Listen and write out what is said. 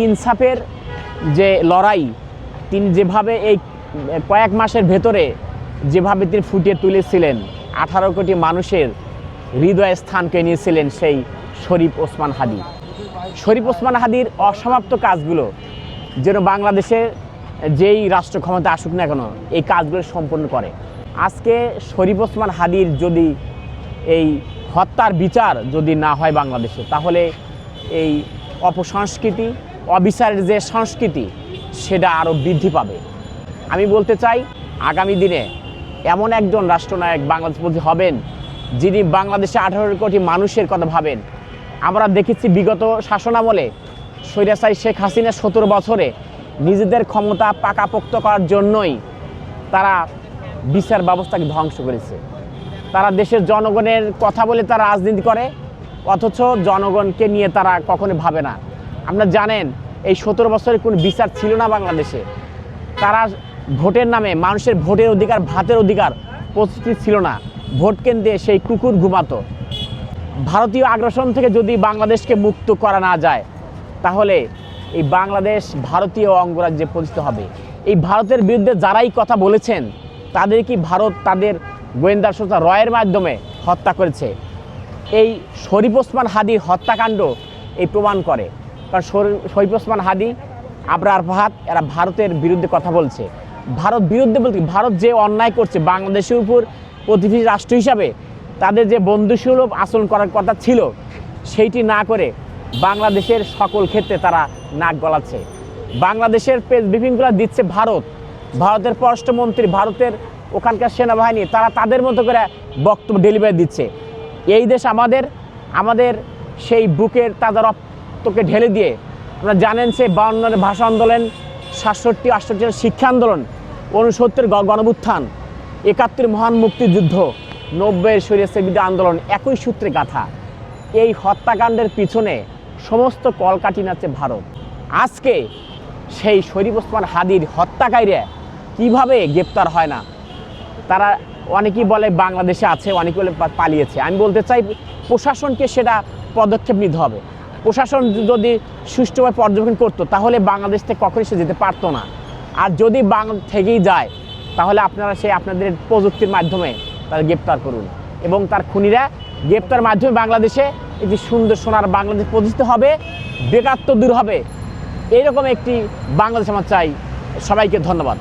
ইনসাফের যে লড়াই তিনি যেভাবে এই কয়েক মাসের ভেতরে যেভাবে তিনি ফুটিয়ে তুলেছিলেন, 18 কোটি মানুষের হৃদয়ে স্থানকে নিয়েছিলেন সেই শরীফ ওসমান হাদী। শরীফ ওসমান হাদীর অসমাপ্ত কাজগুলো যেন বাংলাদেশে যেই রাষ্ট্র ক্ষমতা আসুক না কেন এই কাজগুলো সম্পন্ন করে। আজকে শরীফ ওসমান হাদীর যদি এই হত্যার বিচার যদি না হয় বাংলাদেশে, তাহলে এই অপসংস্কৃতি, অবিচারের যে সংস্কৃতি সেটা আরও বৃদ্ধি পাবে। আমি বলতে চাই, আগামী দিনে এমন একজন রাষ্ট্রনায়ক বাংলাদেশপন্থী হবেন যিনি বাংলাদেশে 18 কোটি মানুষের কথা ভাবেন। আমরা দেখেছি বিগত শাসনামলে স্বৈরাচারী শেখ হাসিনা 17 বছরে নিজেদের ক্ষমতা পাকাপোক্ত করার জন্যই তারা বিচার ব্যবস্থাকে ধ্বংস করেছে। তারা দেশের জনগণের কথা বলে তারা রাজনীতি করে, অথচ জনগণকে নিয়ে তারা কখনো ভাবে না। আপনারা জানেন এই 17 বছরে কোনো বিচার ছিল না বাংলাদেশে। তারা ভোটের নামে মানুষের ভোটের অধিকার, ভাতের অধিকার প্রতিষ্ঠিত ছিল না। ভোট কেন্দ্রে সেই কুকুর ঘুমাতো। ভারতীয় আগ্রাসন থেকে যদি বাংলাদেশকে মুক্ত করা না যায়, তাহলে এই বাংলাদেশ ভারতীয় অঙ্গরাজ্যে পরিণত হবে। এই ভারতের বিরুদ্ধে যারাই কথা বলেছেন তাদের কি ভারত তাদের গোয়েন্দা সংস্থা রয়ের মাধ্যমে হত্যা করেছে। এই শরীফ ওসমান হাদীর হত্যাকাণ্ড এই প্রমাণ করে। কারণ শরীফ ওসমান হাদী, আবরার ফাহাদ এরা ভারতের বিরুদ্ধে কথা বলছে। ভারত বিরুদ্ধে বলতে ভারত যে অন্যায় করছে বাংলাদেশের উপর প্রতিবেশী রাষ্ট্র হিসাবে তাদের যে বন্ধুসুলভ আচরণ করার কথা ছিল সেইটি না করে বাংলাদেশের সকল ক্ষেত্রে তারা নাক গলাচ্ছে। বাংলাদেশের প্রেস ব্রিফিংগুলো দিচ্ছে ভারত, ভারতের পররাষ্ট্রমন্ত্রী, ভারতের ওখানকার সেনাবাহিনী, তারা তাদের মতো করে বক্তব্য ডেলিভারি দিচ্ছে। এই দেশ আমাদের সেই বুকের তাজা রক্তকে ঢেলে দিয়ে, আপনারা জানেন সেই 52-এর ভাষা আন্দোলন, 67-68 শিক্ষা আন্দোলন, 69-এর গণঅভ্যুত্থান, 71-এর মহান মুক্তিযুদ্ধ, 90-এর স্বৈরাচার বিরোধী আন্দোলন একই সূত্রে গাঁথা। এই হত্যাকাণ্ডের পিছনে সমস্ত কলকাঠি নাচছে ভারত। আজকে সেই শরীফ ওসমান হাদীর হত্যাকারীরা কিভাবে গ্রেপ্তার হয় না? তারা অনেকেই বলে বাংলাদেশে আছে, অনেকে বলে পালিয়েছে। আমি বলতে চাই প্রশাসনকে সেটা পদক্ষেপ নিতে হবে। প্রশাসন যদি সুষ্ঠুভাবে পর্যবেক্ষণ করতো তাহলে বাংলাদেশ থেকে কখনোই সে যেতে পারতো না। আর যদি বাংলাদেশ থেকেই যায় তাহলে আপনারা আপনাদের প্রযুক্তির মাধ্যমে তাদের গ্রেপ্তার করুন এবং তার খুনিরা গ্রেপ্তার মাধ্যমে বাংলাদেশে একটি সুন্দর সোনার বাংলাদেশ প্রতিষ্ঠিত হবে, বেকারত্ব দূর হবে। এইরকম একটি বাংলাদেশ আমরা চাই। সবাইকে ধন্যবাদ।